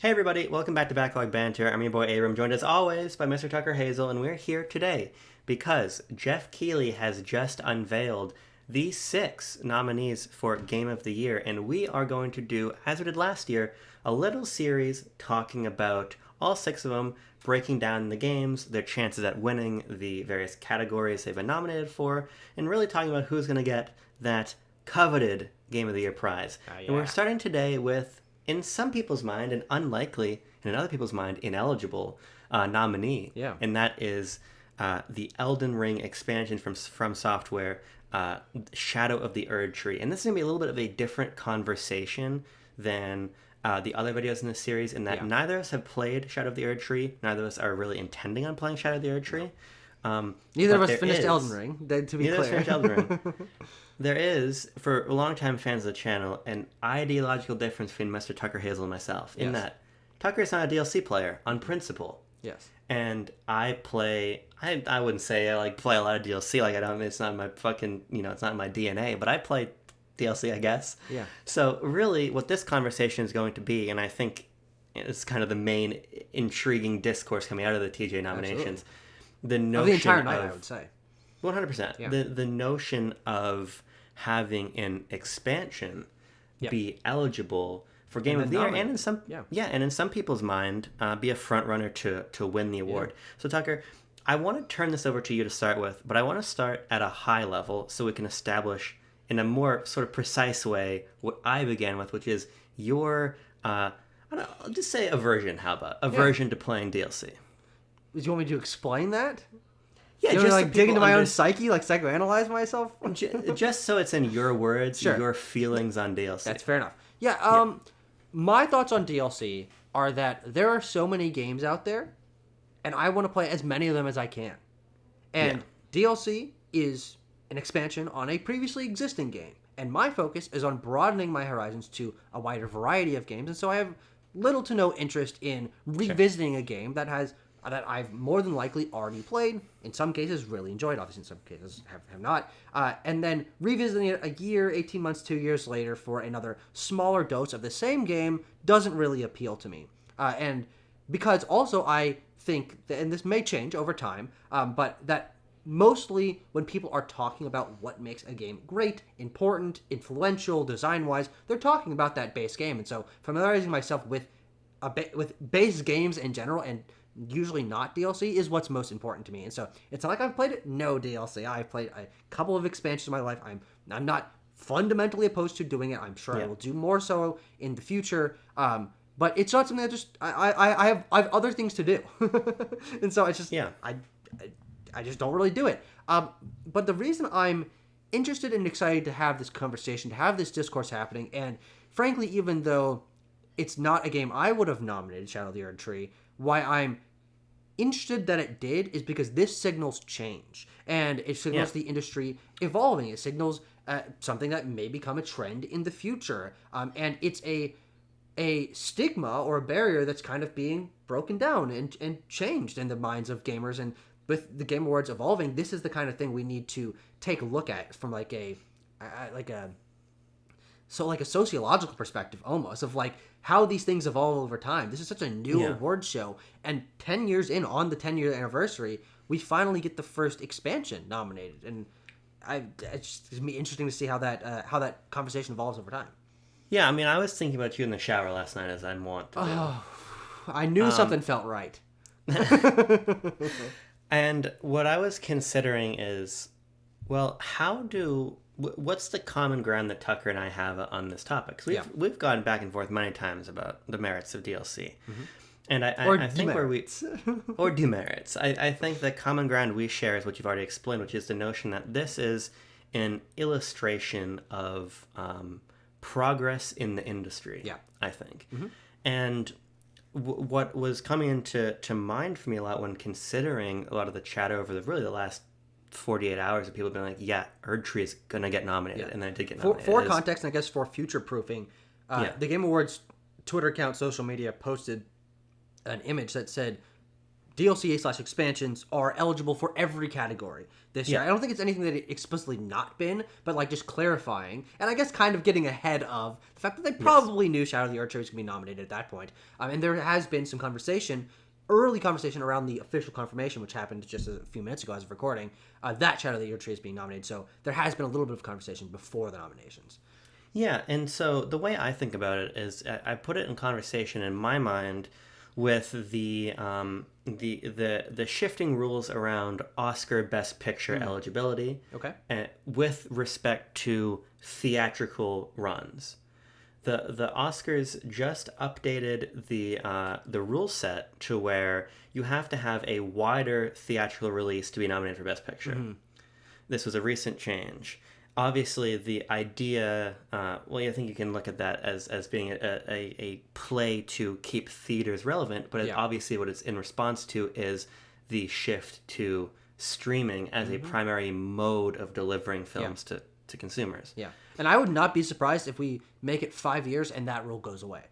Hey everybody, welcome back to Backlog Banter. I'm your boy Abram, joined as always by Mr. Tucker Hazel, and we're here today because Jeff Keighley has just unveiled the 6 nominees for Game of the Year, and we are going to do, as we did last year, a little series talking about all 6 of them, breaking down the games, their chances at winning the various categories they've been nominated for, and really talking about who's going to get that coveted Game of the Year prize. And we're starting today with, in some people's mind, an unlikely, and in other people's mind, ineligible nominee. Yeah. And that is the Elden Ring expansion from Software, Shadow of the Erdtree. And this is going to be a little bit of a different conversation than the other videos in this series, in that neither of us have played Shadow of the Erdtree. Neither of us are really intending on playing Shadow of the Erdtree. Neither of us finished Elden Ring, to be clear. Finished Elden Ring. There is, for longtime fans of the channel, an ideological difference between Mr. Tucker Hazel and myself, in that Tucker's not a DLC player on principle. Yes. And I play, I wouldn't say I play a lot of DLC, it's not my fucking, it's not my DNA, but I play DLC, I guess. Yeah. So really what this conversation is going to be, and I think it's kind of the main intriguing discourse coming out of the TJ nominations, the notion of the entire night, I would say. 100%. Yeah. The notion of having an expansion be eligible for Game of the Year, and in some and in some people's mind, be a front runner to win the award. So Tucker, I want to turn this over to you to start with, but I want to start at a high level so we can establish in a more sort of precise way what I began with, which is your I'll just say aversion. How about aversion to playing DLC? Do you want me to explain that? Yeah, just so dig into my own psyche, psychoanalyze myself? Just so it's in your words, your feelings on DLC. That's fair enough. Yeah, my thoughts on DLC are that there are so many games out there, and I want to play as many of them as I can. And DLC is an expansion on a previously existing game. And my focus is on broadening my horizons to a wider variety of games, and so I have little to no interest in revisiting a game that I've more than likely already played, in some cases really enjoyed, obviously in some cases have not, and then revisiting it a year, 18 months, 2 years later for another smaller dose of the same game doesn't really appeal to me. And because also I think, and this may change over time, but that mostly when people are talking about what makes a game great, important, influential, design-wise, they're talking about that base game. And so familiarizing myself with base games in general, and usually not DLC, is what's most important to me. And so it's not like I've played no DLC. I've played a couple of expansions in my life. I'm not fundamentally opposed to doing it. I'm sure I will do more so in the future. But it's not something that just I have other things to do. And so it's just I just don't really do it. But the reason I'm interested and excited to have this conversation, to have this discourse happening, and frankly, even though it's not a game I would have nominated, Shadow of the Erdtree, why I'm interested that it did is because this signals change, and it signals the industry evolving. It signals something that may become a trend in the future, and it's a stigma or a barrier that's kind of being broken down and changed in the minds of gamers. And with the Game Awards evolving, this is the kind of thing we need to take a look at from a sociological perspective, almost, of how these things evolve over time. This is such a new award show, and 10 years in, on the 10-year anniversary, we finally get the first expansion nominated, and it's just gonna be interesting to see how that conversation evolves over time. Yeah, I mean, I was thinking about you in the shower last night, as I want to do. Oh, I knew something felt right. And what I was considering is, well, what's the common ground that Tucker and I have on this topic? Because we've gone back and forth many times about the merits of DLC. Mm-hmm. And I think or demerits. I think the common ground we share is what you've already explained, which is the notion that this is an illustration of progress in the industry. Yeah, I think. Mm-hmm. And what was coming into mind for me a lot when considering a lot of the chatter over the last 48 hours of people being like, Erdtree is going to get nominated, and then it did get nominated. For context, and I guess for future-proofing, the Game Awards Twitter account, social media, posted an image that said, DLC/expansions are eligible for every category this year. Yeah. I don't think it's anything that it explicitly not been, but like just clarifying, and I guess kind of getting ahead of the fact that they probably knew Shadow of the Erdtree was going to be nominated at that point. And there has been some early conversation around the official confirmation, which happened just a few minutes ago as of recording, that Shadow of the Erdtree is being nominated. So there has been a little bit of conversation before the nominations. Yeah, and so the way I think about it is I put it in conversation in my mind with the shifting rules around Oscar Best Picture eligibility. Okay. With respect to theatrical runs. The Oscars just updated the rule set to where you have to have a wider theatrical release to be nominated for Best Picture. This was a recent change. Obviously, the idea, well, I think you can look at that as being a play to keep theaters relevant, but obviously what it's in response to is the shift to streaming as a primary mode of delivering films to consumers. Yeah. And I would not be surprised if we make it 5 years and that rule goes away.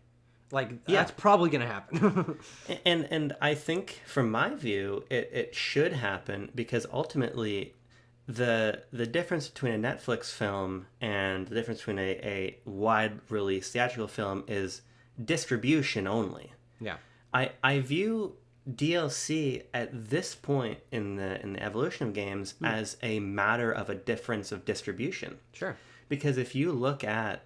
Like, that's probably going to happen. and I think, from my view, it should happen because ultimately the difference between a Netflix film and the difference between a wide release theatrical film is distribution only. Yeah. I view DLC at this point in the evolution of games as a matter of a difference of distribution. Sure. Because if you look at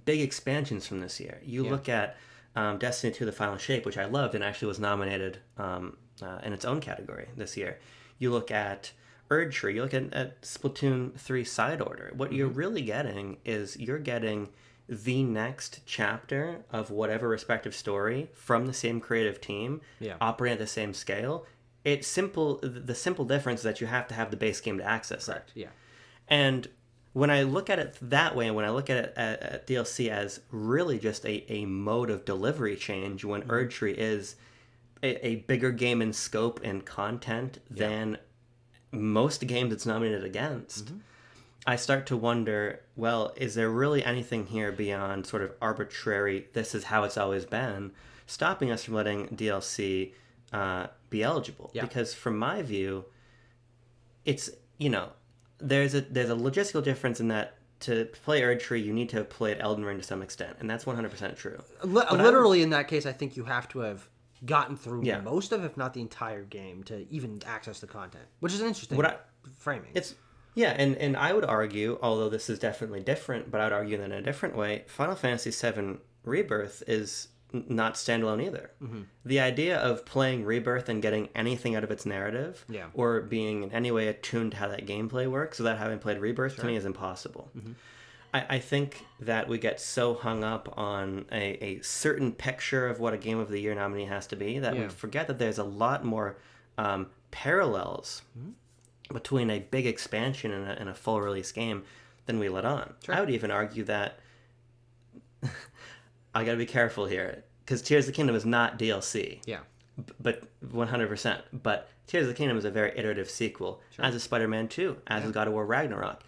big expansions from this year, you look at Destiny 2: The Final Shape, which I loved and actually was nominated in its own category this year. You look at Erdtree, you look at Splatoon 3 Side Order. What you're really getting is you're getting the next chapter of whatever respective story from the same creative team, operating at the same scale. It's simple. The simple difference is that you have to have the base game to access it. Yeah. And when I look at it that way, and when I look at it at DLC as really just a mode of delivery change, when Erdtree is a bigger game in scope and content than most games it's nominated against, I start to wonder, well, is there really anything here beyond sort of arbitrary, this is how it's always been, stopping us from letting DLC be eligible? Yeah. Because from my view, it's, there's a logistical difference in that to play Erdtree, you need to have played Elden Ring to some extent, and that's 100% true. Literally, in that case, I think you have to have gotten through most of, if not the entire game, to even access the content, which is an interesting framing. And I would argue, although this is definitely different, but I would argue that in a different way, Final Fantasy VII Rebirth is not standalone either. The idea of playing Rebirth and getting anything out of its narrative, or being in any way attuned to how that gameplay works without having played Rebirth, to me is impossible. I think that we get so hung up on a certain picture of what a Game of the Year nominee has to be that we forget that there's a lot more parallels between a big expansion and a full release game than we let on. I would even argue that I gotta be careful here, because Tears of the Kingdom is not DLC. Yeah. But 100%. But Tears of the Kingdom is a very iterative sequel, as is Spider-Man 2, as is God of War Ragnarok.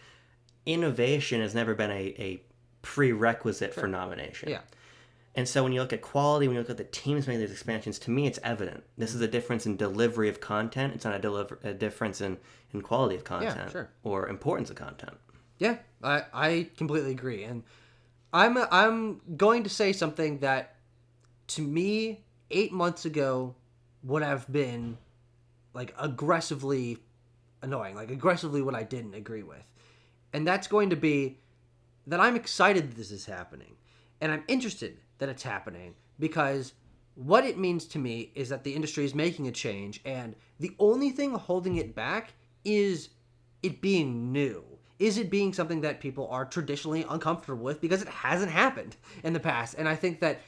Innovation has never been a prerequisite for nomination. Yeah. And so when you look at quality, when you look at the teams making these expansions, to me it's evident. This is a difference in delivery of content. It's not a difference in quality of content or importance of content. Yeah, I completely agree. And I'm going to say something that, to me, 8 months ago would have been like aggressively annoying, like aggressively what I didn't agree with. And that's going to be that I'm excited that this is happening. And I'm interested that it's happening, because what it means to me is that the industry is making a change, and the only thing holding it back is it being new. Is it being something that people are traditionally uncomfortable with because it hasn't happened in the past? And I think that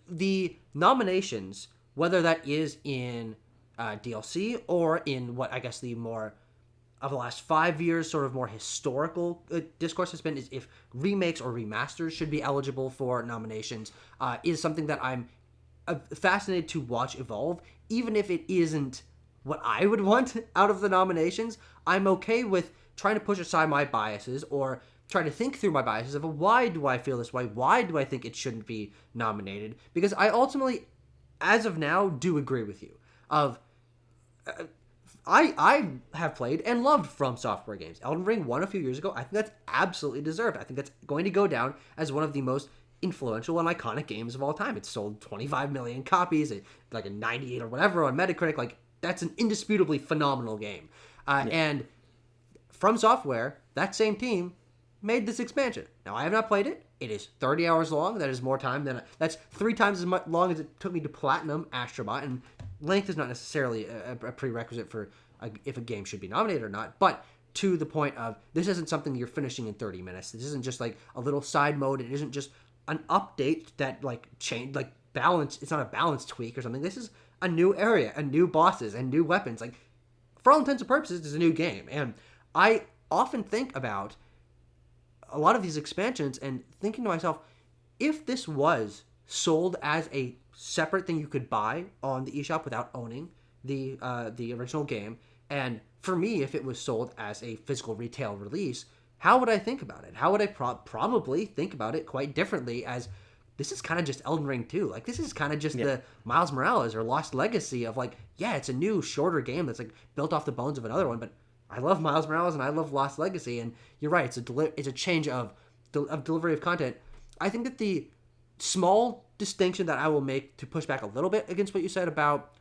the nominations, whether that is in DLC or in what I guess the more of the last 5 years, sort of more historical discourse has been, is if remakes or remasters should be eligible for nominations, is something that I'm fascinated to watch evolve, even if it isn't what I would want out of the nominations. I'm okay with trying to push aside my biases or try to think through my biases of why do I feel this way? Why do I think it shouldn't be nominated? Because I ultimately, as of now, do agree with you. I have played and loved From Software games. Elden Ring won a few years ago. I think that's absolutely deserved. I think that's going to go down as one of the most influential and iconic games of all time. It sold 25 million copies, like a 98 or whatever on Metacritic. Like, that's an indisputably phenomenal game. And From Software, that same team, made this expansion. Now, I have not played it. It is 30 hours long. That is more time than... That's 3 times as much long as it took me to platinum Astrobot, and length is not necessarily a prerequisite for if a game should be nominated or not, but to the point of this isn't something you're finishing in 30 minutes. This isn't just like a little side mode. It isn't just an update that like change, like balance. It's not a balance tweak or something. This is a new area and new bosses and new weapons. Like, for all intents and purposes, it's a new game. And I often think about a lot of these expansions and thinking to myself, if this was sold as a separate thing you could buy on the eShop without owning the original game, and for me, if it was sold as a physical retail release, how would I think about it? How would I probably think about it quite differently, as this is kind of just Elden Ring 2. Like, this is kind of just the Miles Morales or Lost Legacy of, like, yeah, it's a new, shorter game that's, like, built off the bones of another one, but I love Miles Morales and I love Lost Legacy, and you're right, it's a change of delivery of content. I think that the small distinction that I will make to push back a little bit against what you said about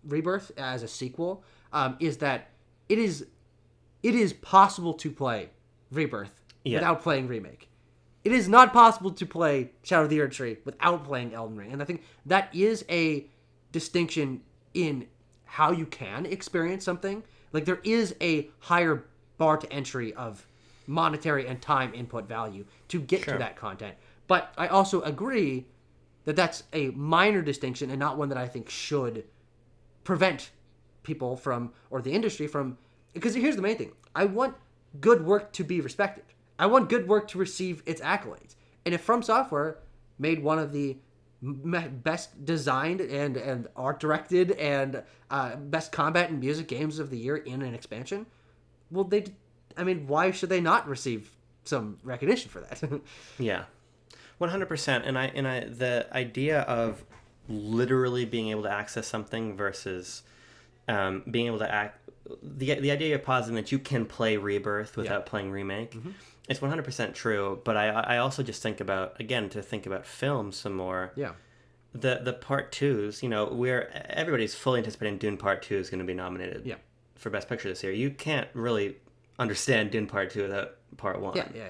Rebirth as a sequel is that it is possible to play Rebirth without playing Remake. It is not possible to play Shadow of the Erdtree without playing Elden Ring, and I think that is a distinction in how you can experience something. Like, there is a higher bar to entry of monetary and time input value to get to that content. But I also agree that that's a minor distinction and not one that I think should prevent people from, or the industry from, because here's the main thing. I want good work to be respected. I want good work to receive its accolades. And if From Software made one of the best designed and art directed and best combat and music games of the year in an expansion, well, why should they not receive some recognition for that? Yeah, 100%. And I the idea of literally being able to access something versus being able to the idea you're positing that you can play Rebirth without playing Remake. Mm-hmm. It's 100% true, but I also just think about film some more. Yeah. The part twos, everybody's fully anticipating Dune Part 2 is going to be nominated for Best Picture this year. You can't really understand Dune Part 2 without Part 1. Yeah.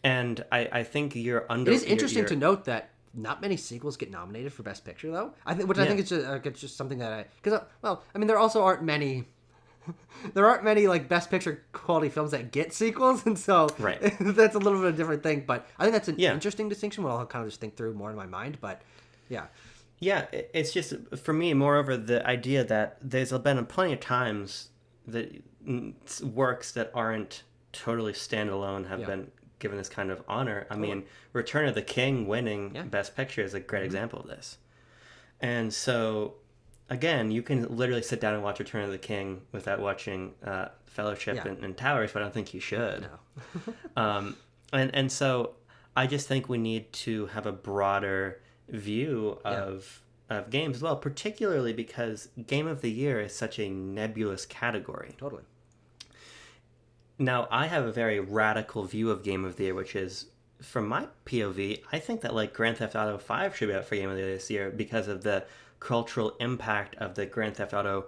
And I think you're under... It is interesting to note that not many sequels get nominated for Best Picture, though. I think it's just something that there also aren't many... There aren't many like Best Picture quality films that get sequels, and so that's a little bit of a different thing. But I think that's an interesting distinction. I'll kind of just think through more in my mind. But yeah, it's just for me. Moreover, the idea that there's been plenty of times that works that aren't totally standalone have been given this kind of honor. I mean, Return of the King winning Best Picture is a great example of this, and so. Again, you can literally sit down and watch Return of the King without watching Fellowship and Towers, but I don't think you should. No. And so I just think we need to have a broader view of games as well, particularly because Game of the Year is such a nebulous category. Totally. Now, I have a very radical view of Game of the Year, which is, from my POV, I think that like Grand Theft Auto 5 should be out for Game of the Year this year because of the cultural impact of the Grand Theft Auto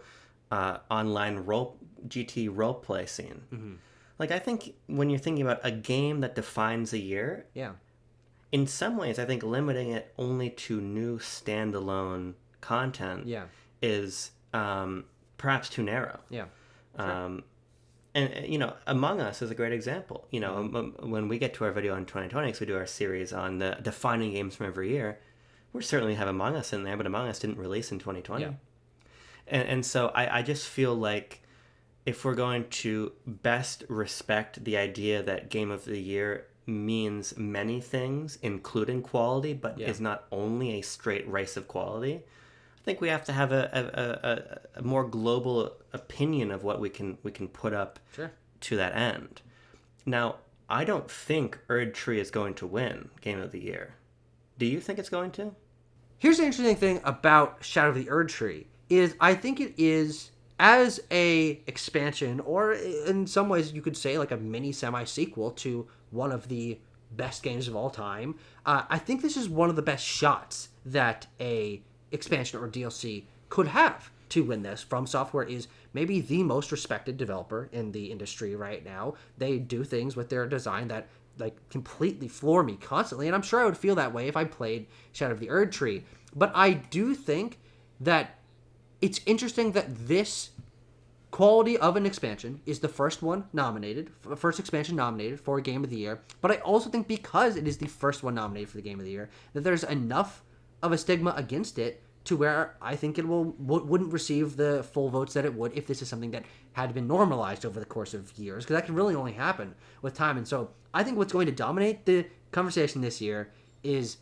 online GT roleplay scene. Mm-hmm. Like, I think when you're thinking about a game that defines a year, in some ways, I think limiting it only to new standalone content is perhaps too narrow. Yeah. Sure. And, Among Us is a great example. When we get to our video in 2020, because we do our series on the defining games from every year, we certainly have Among Us in there, but Among Us didn't release in 2020. Yeah. And so I just feel like if we're going to best respect the idea that Game of the Year means many things, including quality, but is not only a straight race of quality, I think we have to have a more global opinion of what we can put up to that end. Now, I don't think Erdtree is going to win Game of the Year. Do you think it's going to? Here's the interesting thing about Shadow of the Erdtree is I think it is as a expansion, or in some ways you could say like a mini semi-sequel to one of the best games of all time. I think this is one of the best shots that a expansion or DLC could have to win this. From Software is maybe the most respected developer in the industry right now. They do things with their design that like completely floor me constantly, and I'm sure I would feel that way if I played Shadow of the Erdtree. But I do think that it's interesting that this quality of an expansion is the first expansion nominated for Game of the Year. But I also think because it is the first one nominated for the Game of the Year, that there's enough of a stigma against it to where I think it wouldn't receive the full votes that it would if this is something that had been normalized over the course of years, because that can really only happen with time. And so I think what's going to dominate the conversation this year is,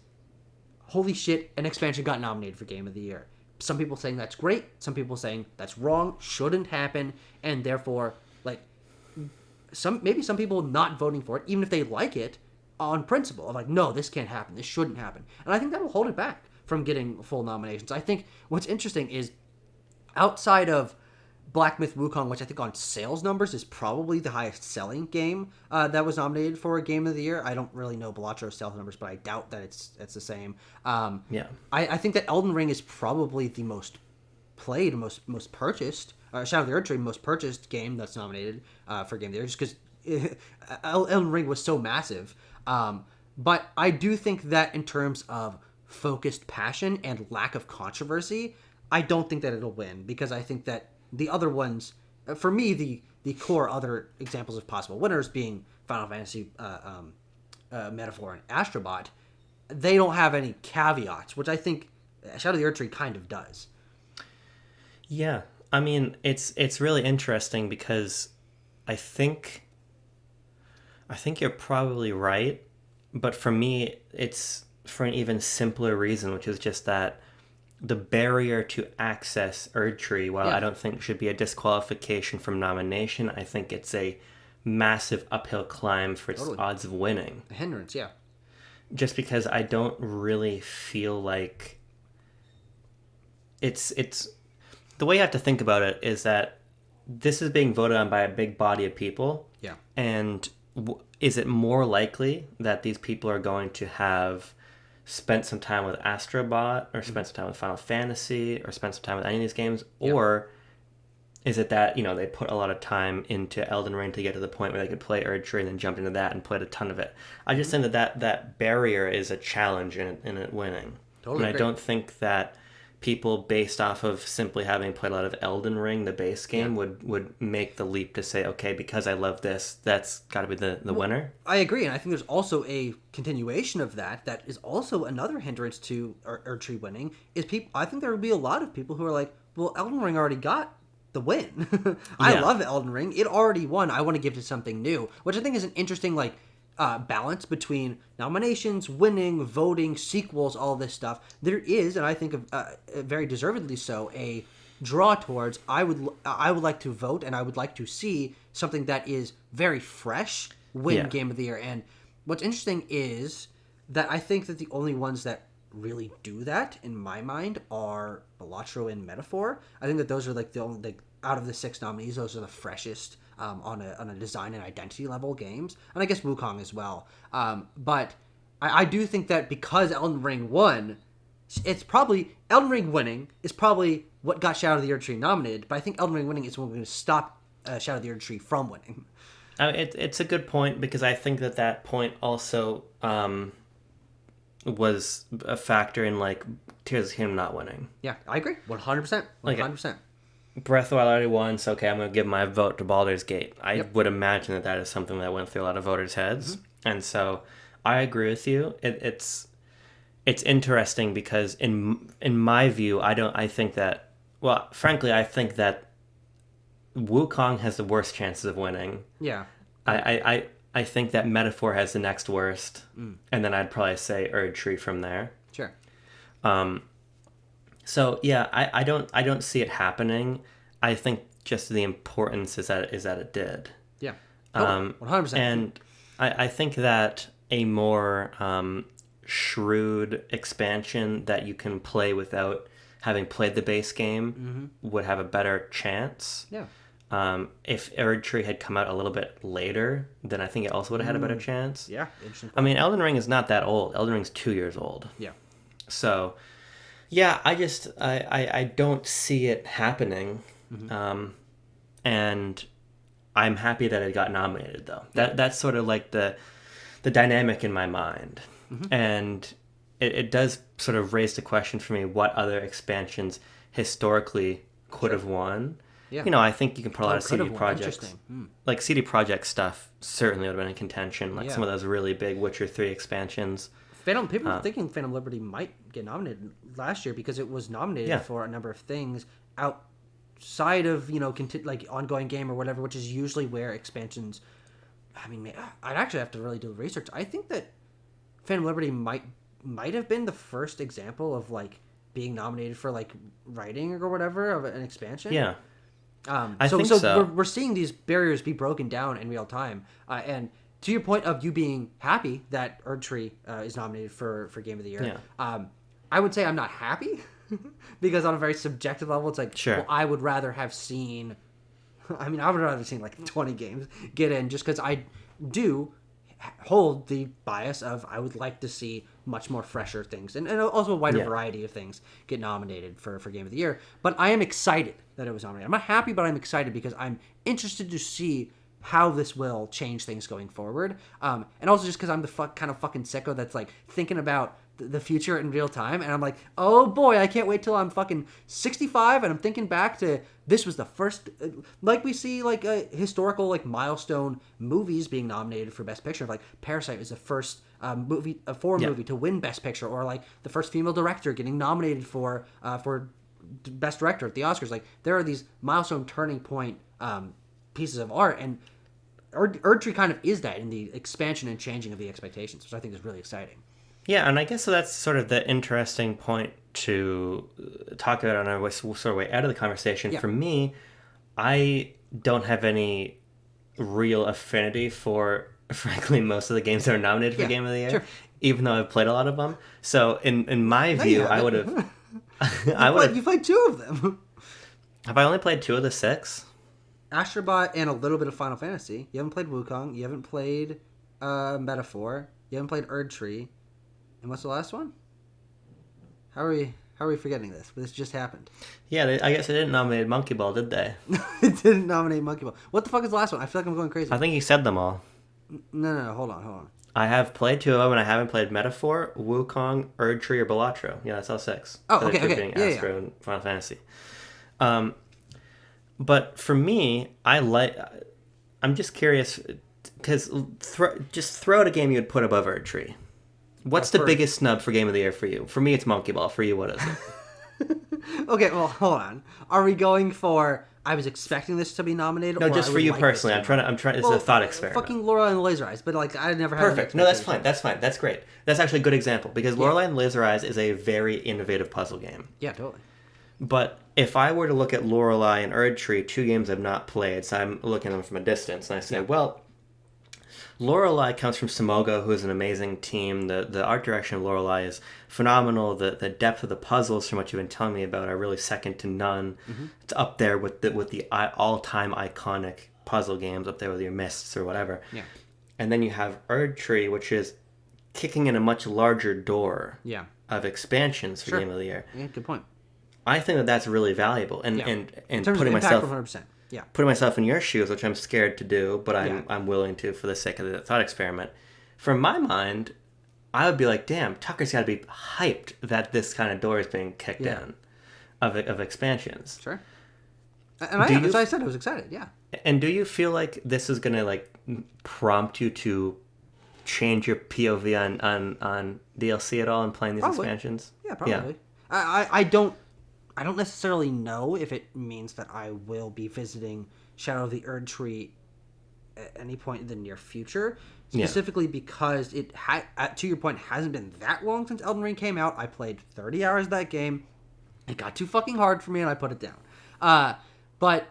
holy shit, an expansion got nominated for Game of the Year. Some people saying that's great, some people saying that's wrong, shouldn't happen, and therefore, like, some people not voting for it, even if they like it, on principle, of like, no, this can't happen, this shouldn't happen. And I think that will hold it back from getting full nominations. I think what's interesting is, outside of Black Myth Wukong, which I think on sales numbers is probably the highest selling game that was nominated for a Game of the Year. I don't really know Balatro's sales numbers, but I doubt that it's the same. I think that Elden Ring is probably the most played, most purchased, Shadow of the Erdtree most purchased game that's nominated for Game of the Year, just because Elden Ring was so massive. But I do think that in terms of focused passion and lack of controversy, I don't think that it'll win, because I think that the other ones, for me, the core other examples of possible winners being Final Fantasy, Metaphor, and Astrobot, they don't have any caveats, which I think Shadow of the Erdtree kind of does. Yeah, I mean, it's really interesting because I think you're probably right, but for me, it's for an even simpler reason, which is just that the barrier to access Erdtree, while I don't think should be a disqualification from nomination, I think it's a massive uphill climb for its odds of winning. A hindrance, yeah. Just because I don't really feel like it's the way you have to think about it is that this is being voted on by a big body of people. Yeah. And is it more likely that these people are going to have spent some time with Astrobot, or spent some time with Final Fantasy, or spent some time with any of these games, or is it that, they put a lot of time into Elden Ring to get to the point where they could play Erdtree and then jump into that and played a ton of it? I just think that barrier is a challenge in it winning. Totally. And I don't think that people based off of simply having played a lot of Elden Ring, the base game, would make the leap to say, okay, because I love this, that's got to be the winner. I agree, and I think there's also a continuation of that is also another hindrance to Erdtree winning, is people. I think there would be a lot of people who are like, well, Elden Ring already got the win. I love Elden Ring. It already won. I want to give it something new, which I think is an interesting, balance between nominations, winning, voting, sequels, all this stuff. There is, and I think very deservedly so, a draw towards I would like to vote, and I would like to see something that is very fresh win Game of the Year. And what's interesting is that I think that the only ones that really do that, in my mind, are Balatro and Metaphor. I think that those are the only, out of the 6 nominees, those are the freshest on a design and identity level games, and I guess Wukong as well. But I do think that because Elden Ring won, Elden Ring winning is probably what got Shadow of the Erdtree nominated. But I think Elden Ring winning is what going to stop Shadow of the Erdtree from winning. It's a good point, because I think that point also was a factor in Tears of the Kingdom not winning. Yeah, I agree, 100%. 100%. Breath of the Wild already won, so okay, I'm going to give my vote to Baldur's Gate. I would imagine that is something that went through a lot of voters' heads, and so I agree with you. It's interesting because in my view, I think that Wukong has the worst chances of winning. Yeah, I think that Metaphor has the next worst, and then I'd probably say Erdtree from there. Sure. So yeah, I don't see it happening. I think just the importance is that it did. Yeah. 100%. And I think that a more shrewd expansion that you can play without having played the base game would have a better chance. Yeah. If Erdtree had come out a little bit later, then I think it also would have had a better chance. Yeah, interesting. I mean, Elden Ring is not that old. Elden Ring's 2 years old. Yeah. So, yeah, I don't see it happening. And I'm happy that it got nominated, though. That's sort of like the dynamic in my mind. And it does sort of raise the question for me, what other expansions historically could have won. Yeah. You know, I think you can put a lot of CD Projekt, Hmm. like CD Projekt stuff certainly would have been in contention, like some of those really big Witcher 3 expansions. People were thinking Phantom Liberty might get nominated last year because it was nominated for a number of things outside of, you know, like ongoing game or whatever, which is usually where expansions... I mean, I'd actually have to really do research. I think that Phantom Liberty might have been the first example of, like, being nominated for, like, writing or whatever of an expansion. Yeah. I think so. We're seeing these barriers be broken down in real time. And to your point of you being happy that Erdtree is nominated for Game of the Year, I would say I'm not happy because on a very subjective level, it's like, well, I would rather have seen... I mean, I would rather have seen like 20 games get in just because I do hold the bias of I would like to see much more fresher things and also a wider variety of things get nominated for Game of the Year. But I am excited that it was nominated. I'm not happy, but I'm excited because I'm interested to see how this will change things going forward. And also just because I'm the kind of fucking sicko that's like thinking about the future in real time, and I'm like, oh boy, I can't wait till I'm fucking 65 and I'm thinking back to this was the first, like we see like historical like milestone movies being nominated for Best Picture. Like Parasite is the first movie to win Best Picture, or like the first female director getting nominated for Best Director at the Oscars. Like there are these milestone turning point pieces of art, and Erdtree kind of is that in the expansion and changing of the expectations, which I think is really exciting. Yeah, and I guess so that's sort of the interesting point to talk about on our sort of way out of the conversation. Yeah. For me, I don't have any real affinity for, frankly, most of the games that are nominated for Game of the Year, even though I've played a lot of them. So in my view, I would have... You played 2 of them. Have I only played 2 of the 6? Astrobot and a little bit of Final Fantasy. You haven't played Wukong. You haven't played Metaphor. You haven't played Erdtree. And what's the last one? How are we forgetting this? This just happened. Yeah, I guess they didn't nominate Monkey Ball, did they? They didn't nominate Monkey Ball. What the fuck is the last one? I feel like I'm going crazy. I think he said them all. No. Hold on. I have played 2 of them, and I haven't played Metaphor, Wukong, Erdtree, or Balatro. Yeah, that's all 6. Oh, okay. Being Astro and Final Fantasy. But for me, I'm just curious, because just throw out a game you would put above Erdtree. What's the biggest snub for Game of the Year for you? For me, it's Monkey Ball. For you, what is it? Okay, well, hold on. Are we going for I was expecting this to be nominated? No, just for you personally. I'm trying. It's a thought experiment. Fucking Lorelei and Laser Eyes, but like I never had. Perfect. No, that's fine. That's great. That's actually a good example because Lorelei and Laser Eyes is a very innovative puzzle game. Yeah, totally. But if I were to look at Lorelei and Erdtree, 2 games I've not played, so I'm looking at them from a distance, and I say, well, Lorelei comes from Samoga, who is an amazing team. The art direction of Lorelei is phenomenal. The depth of the puzzles, from what you've been telling me about, are really second to none. Mm-hmm. It's up there with the all-time iconic puzzle games, up there with your Mists or whatever. Yeah. And then you have Erdtree, which is kicking in a much larger door of expansions for Game of the Year. Yeah, good point. I think that's really valuable, and putting myself 100%. Yeah. Putting myself in your shoes, which I'm scared to do, but I'm willing to for the sake of the thought experiment. From my mind, I would be like, damn, Tucker's got to be hyped that this kind of door is being kicked in of expansions. Sure. And as I said, I was excited, yeah. And do you feel like this is going to like prompt you to change your POV on DLC at all and playing these expansions? Yeah, probably. Yeah. I don't necessarily know if it means that I will be visiting Shadow of the Erdtree at any point in the near future, specifically because it to your point, hasn't been that long since Elden Ring came out. I played 30 hours of that game. It got too fucking hard for me, and I put it down. But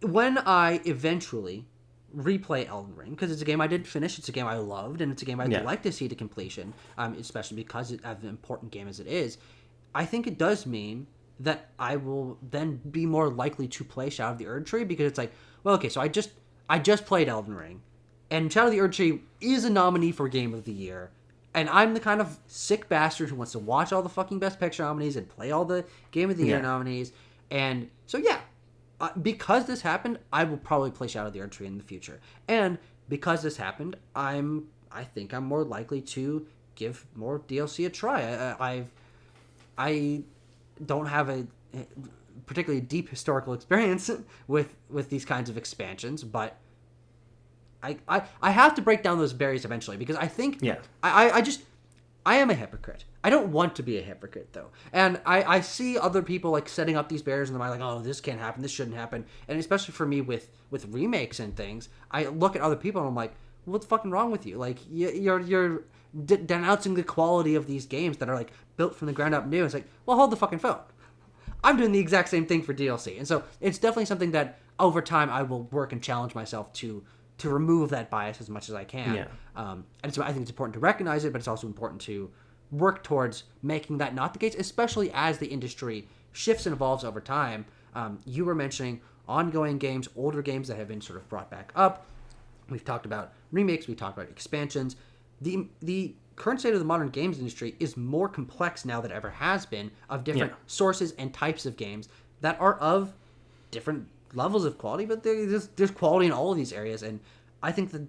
when I eventually replay Elden Ring because it's a game I did finish. It's a game I loved, and it's a game I'd like to see to completion, especially because it's an important game as it is. I think it does mean that I will then be more likely to play Shadow of the Erdtree because it's like, well, okay, so I just played Elden Ring, and Shadow of the Erdtree is a nominee for Game of the Year, and I'm the kind of sick bastard who wants to watch all the fucking Best Picture nominees and play all the Game of the Year nominees, and so yeah, because this happened, I will probably play Shadow of the Erdtree in the future, and because this happened, I think I'm more likely to give more DLC a try. I don't have a particularly deep historical experience with these kinds of expansions, but I have to break down those barriers eventually because I think I am a hypocrite. I don't want to be a hypocrite though, and I see other people like setting up these barriers in their mind, like, oh, this can't happen, this shouldn't happen, and especially for me with remakes and things, I look at other people and I'm like, what's fucking wrong with you? Like you're denouncing the quality of these games that are like built from the ground up new. It's like, well, hold the fucking phone. I'm doing the exact same thing for DLC, and so it's definitely something that over time I will work and challenge myself to remove that bias as much as I can. Yeah. And so I think it's important to recognize it, but it's also important to work towards making that not the case, especially as the industry shifts and evolves over time. You were mentioning ongoing games, older games that have been sort of brought back up. We've talked about remakes. We've talked about expansions. The current state of the modern games industry is more complex now than ever has been, of different sources and types of games that are of different levels of quality, but there's quality in all of these areas. And I think that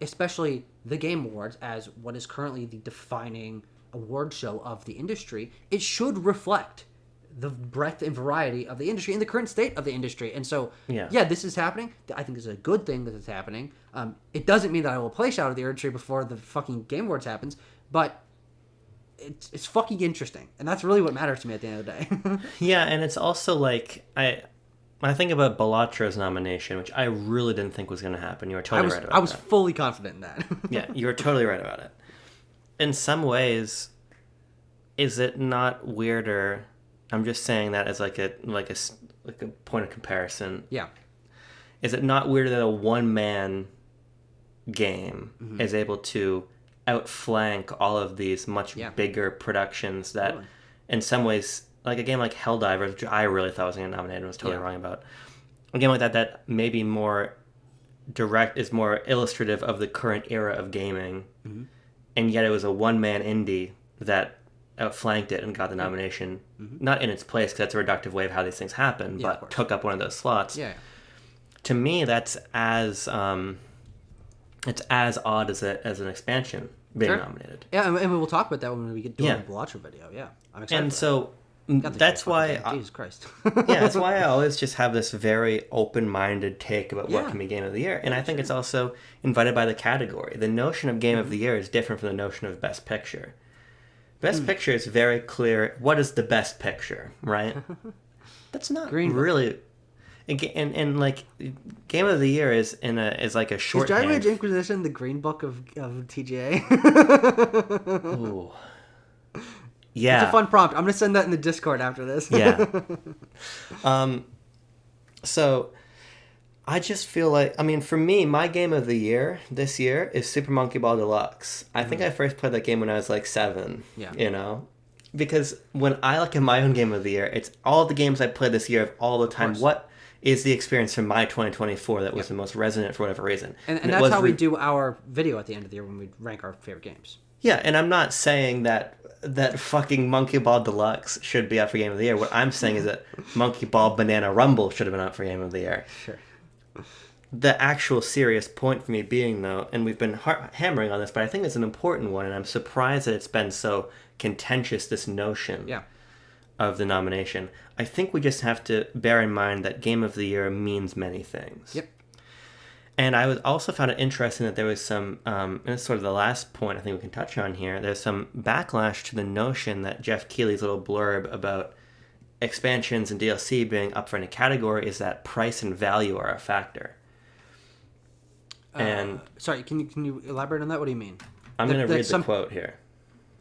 especially the Game Awards, as what is currently the defining award show of the industry, it should reflect the breadth and variety of the industry and the current state of the industry. And so, this is happening. I think it's a good thing that it's happening. It doesn't mean that I will play Shadow of the Erdtree before the fucking Game Awards happens, but it's fucking interesting. And that's really what matters to me at the end of the day. Yeah, and it's also like, I think about Balatro's nomination, which I really didn't think was going to happen. You were totally right about that. I was fully confident in that. Yeah, you were totally right about it. In some ways, is it not weirder? I'm just saying that as like a point of comparison. Yeah. Is it not weirder that a one-man game is able to outflank all of these much bigger productions that, in some ways, like a game like Helldivers, which I really thought was going to get nominated and was totally wrong about. A game like that maybe more direct, is more illustrative of the current era of gaming, and yet it was a one-man indie that outflanked it and got the nomination, not in its place, because that's a reductive way of how these things happen, but took up one of those slots. Yeah. To me, that's as it's as odd as an expansion being nominated. Yeah, and we will talk about that when we get to the Balacho video. Yeah, I'm excited. And so that's why Jesus Christ. That's why I always just have this very open-minded take about what can be Game of the Year, and I think it's also invited by the category. The notion of Game of the Year is different from the notion of Best Picture. Best Picture is very clear. What is the best picture, right? That's not really. And like Game of the Year is like a short. Is Dragon Age Inquisition the Green Book of TGA? Ooh. Yeah. It's a fun prompt. I'm going to send that in the Discord after this. Yeah. So I just feel like, I mean, for me, my Game of the Year this year is Super Monkey Ball Deluxe. I think I first played that game when I was like 7. Yeah. You know? Because when I look at my own Game of the Year, it's all the games I played this year of all the time. What is the experience from my 2024 that was the most resonant for whatever reason? And that's how we do our video at the end of the year when we rank our favorite games. Yeah, and I'm not saying that fucking Monkey Ball Deluxe should be up for Game of the Year. What I'm saying is that Monkey Ball Banana Rumble should have been up for Game of the Year. Sure. The actual serious point for me being, though, and we've been hammering on this, but I think it's an important one, and I'm surprised that it's been so contentious, this notion of the nomination. I think we just have to bear in mind that Game of the Year means many things. Yep. And I also found it interesting that there was some, and it's sort of the last point I think we can touch on here, there's some backlash to the notion that Jeff Keighley's little blurb about expansions and DLC being up for any category is that price and value are a factor. And sorry, can you elaborate on that? What do you mean? I'm going to read the quote here.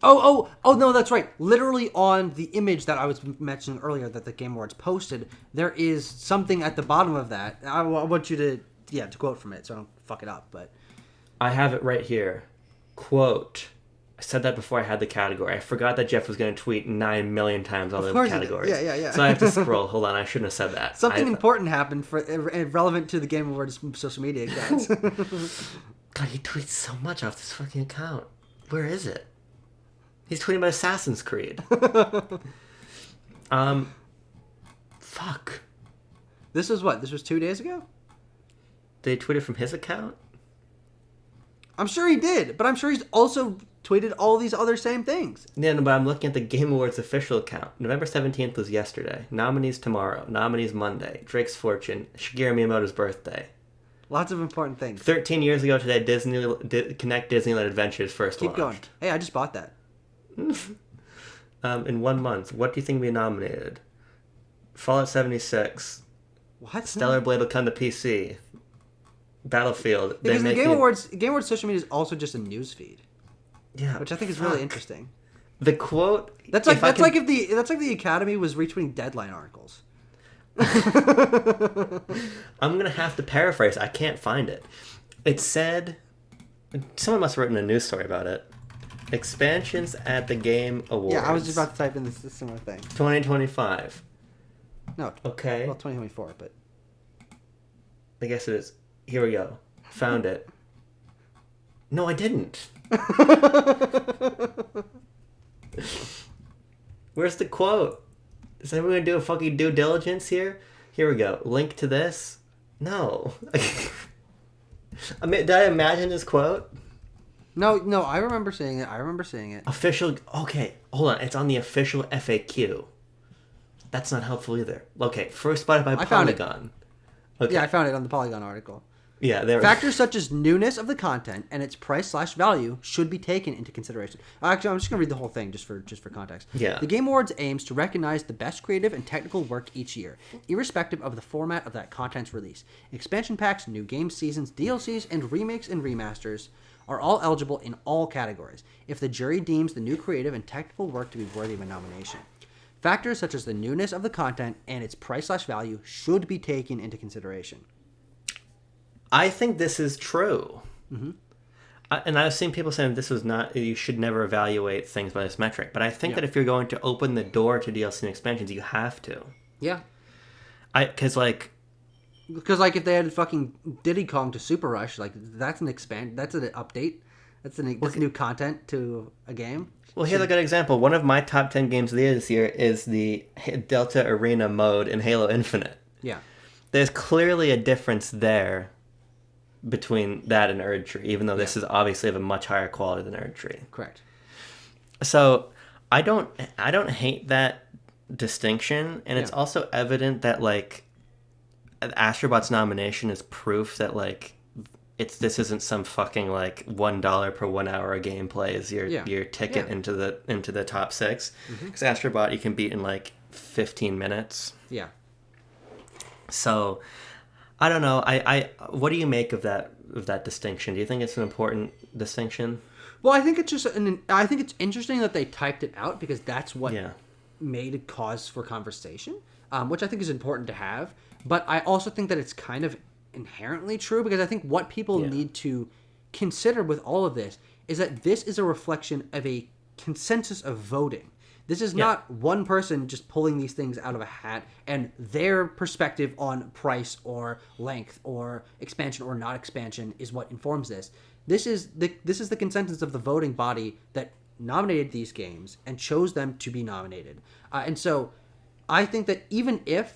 Oh, no, that's right. Literally on the image that I was mentioning earlier that the Game Awards posted, there is something at the bottom of that. I want you to quote from it so I don't fuck it up. But I have it right here. Quote. I said that before I had the category. I forgot that Jeff was going to tweet 9 million times all the categories. Yeah. So I have to scroll. Hold on, I shouldn't have said that. Something important happened relevant to the Game Awards social media accounts. God, he tweets so much off this fucking account. Where is it? He's tweeting about Assassin's Creed. Fuck. This was what? This was 2 days ago? Did he tweet it from his account? I'm sure he did, but I'm sure he's also tweeted all these other same things. Yeah, no, but I'm looking at the Game Awards official account. November 17th was yesterday. Nominees tomorrow. Nominees Monday. Drake's Fortune. Shigeru Miyamoto's birthday. Lots of important things. 13 years ago today, Connect Disneyland Adventures first Keep launched. going. Hey, I just bought that. In 1 month, what do you think will be nominated? Fallout 76. What? Stellar Blade will come to PC. Battlefield. Because the Game Awards social media is also just a news feed. Yeah, which I think is really interesting. The quote. That's like the Academy was retweeting Deadline articles. I'm gonna have to paraphrase. I can't find it. It said, someone must have written a news story about it. Expansions at the Game Awards. Yeah, I was just about to type in this similar thing. 2025. No. Okay. Well, 2024, but I guess it is. Here we go. Found it. No, I didn't. Where's the quote? Is anyone gonna do a fucking due diligence here? Here we go. Link to this? No. I mean, did I imagine this quote? No, I remember seeing it. Official. Okay, hold on. It's on the official FAQ. That's not helpful either. Okay, first spotted by Polygon. Okay. Yeah, I found it on the Polygon article. Yeah, there. Factors such as newness of the content and its price/value should be taken into consideration. Actually, I'm just gonna read the whole thing just for context. Yeah. The Game Awards aims to recognize the best creative and technical work each year, irrespective of the format of that content's release. Expansion packs, new game seasons, DLCs, and remakes and remasters are all eligible in all categories if the jury deems the new creative and technical work to be worthy of a nomination. Factors such as the newness of the content and its price/value should be taken into consideration. I think this is true. Mm-hmm. And I've seen people saying this was not, you should never evaluate things by this metric. But I think that if you're going to open the door to DLC and expansions, you have to. Yeah. Because if they had fucking Diddy Kong to Super Rush, like that's an update. That's new content to a game. Well, here's a good example. One of my top 10 games of the year this year is the Delta Arena mode in Halo Infinite. Yeah. There's clearly a difference there between that and Erdtree, even though this is obviously of a much higher quality than Erdtree. Correct. So I don't hate that distinction, and it's also evident that like Astrobot's nomination is proof that like this isn't some fucking like $1 per 1 hour of gameplay is your ticket into the top 6. Because Astrobot you can beat in like 15 minutes. Yeah. So I don't know. I what do you make of that distinction? Do you think it's an important distinction? Well, I think it's just I think it's interesting that they typed it out because that's what made a cause for conversation, which I think is important to have. But I also think that it's kind of inherently true because I think what people need to consider with all of this is that this is a reflection of a consensus of voting. This is not one person just pulling these things out of a hat and their perspective on price or length or expansion or not expansion is what informs this. This is the consensus of the voting body that nominated these games and chose them to be nominated. And so I think that even if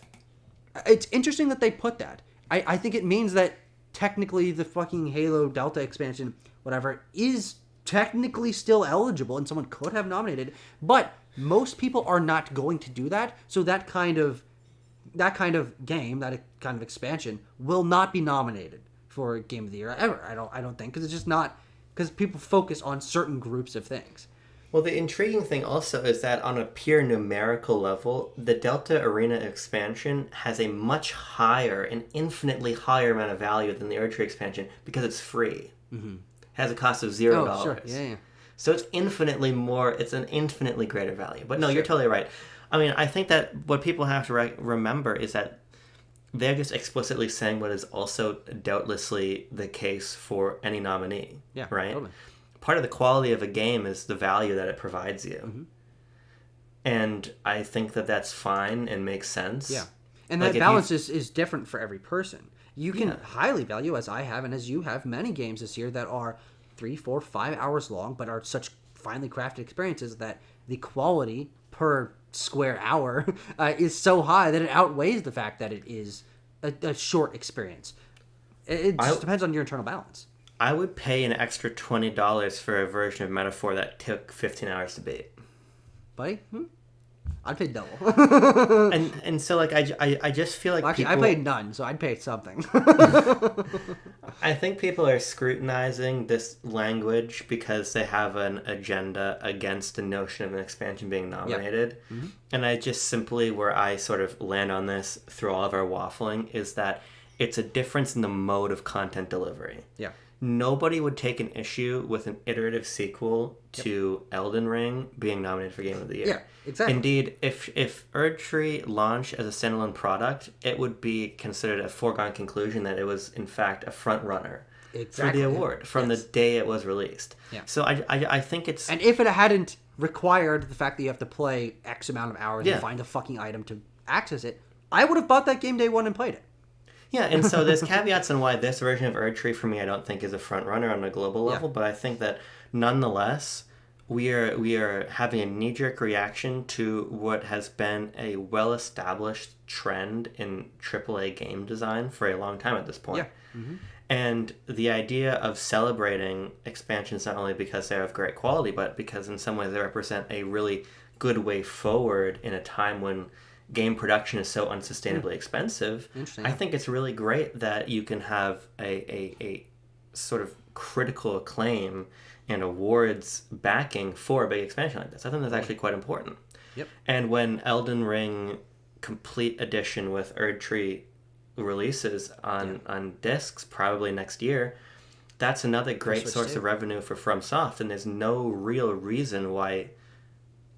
it's interesting that they put that, I think it means that technically the fucking Halo Delta expansion, whatever, is technically still eligible and someone could have nominated, but most people are not going to do that. So that kind of game, that kind of expansion will not be nominated for Game of the Year ever. I don't think, because it's just not, because people focus on certain groups of things. Well, the intriguing thing also is that on a pure numerical level, the Delta Arena expansion has a much higher, an infinitely higher amount of value than the Erdtree expansion because it's free. Mm-hmm. It has a cost of $0. Oh, sure. Yeah. So it's infinitely more, it's an infinitely greater value. But no, you're totally right. I mean, I think that what people have to remember is that they're just explicitly saying what is also doubtlessly the case for any nominee. Yeah, right. Totally. Part of the quality of a game is the value that it provides you. Mm-hmm. And I think that that's fine and makes sense. Yeah. And that balance is different for every person. You can highly value, as I have and as you have, many games this year that are 3, 4, 5 hours long, but are such finely crafted experiences that the quality per square hour is so high that it outweighs the fact that it is a short experience. It just depends on your internal balance. I would pay an extra $20 for a version of Metaphor that took 15 hours to beat. Buddy? I'd pay double. and so like I just feel like actually, people, I paid none, so I'd pay something. I think people are scrutinizing this language because they have an agenda against the notion of an expansion being nominated. Yep. Mm-hmm. And I just simply, where I sort of land on this through all of our waffling, is that it's a difference in the mode of content delivery. Yeah. Nobody would take an issue with an iterative sequel to Elden Ring being nominated for Game of the Year. Yeah, exactly. Indeed, if Erdtree launched as a standalone product, it would be considered a foregone conclusion that it was, in fact, a front runner for the award from the day it was released. Yeah. So I think it's... And if it hadn't required the fact that you have to play X amount of hours and find a fucking item to access it, I would have bought that game day one and played it. Yeah, and so there's caveats on why this version of Erdtree for me I don't think is a front runner on a global level, but I think that nonetheless we are having a knee-jerk reaction to what has been a well-established trend in AAA game design for a long time at this point. Yeah. Mm-hmm. And the idea of celebrating expansions not only because they're of great quality, but because in some ways they represent a really good way forward in a time when game production is so unsustainably expensive. I think it's really great that you can have a sort of critical acclaim and awards backing for a big expansion like this. I think that's actually quite important. Yep. And when Elden Ring Complete Edition with Erdtree releases on discs probably next year, that's another great source of revenue for FromSoft, and there's no real reason why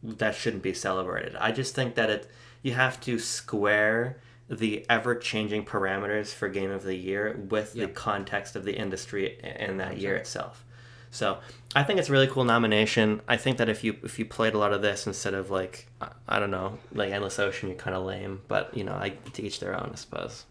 that shouldn't be celebrated. I just think that you have to square the ever-changing parameters for Game of the Year with the context of the industry in that year itself. So I think it's a really cool nomination. I think that if you played a lot of this instead of like, I don't know, like Endless Ocean, you're kind of lame. But, I to each their own, I suppose.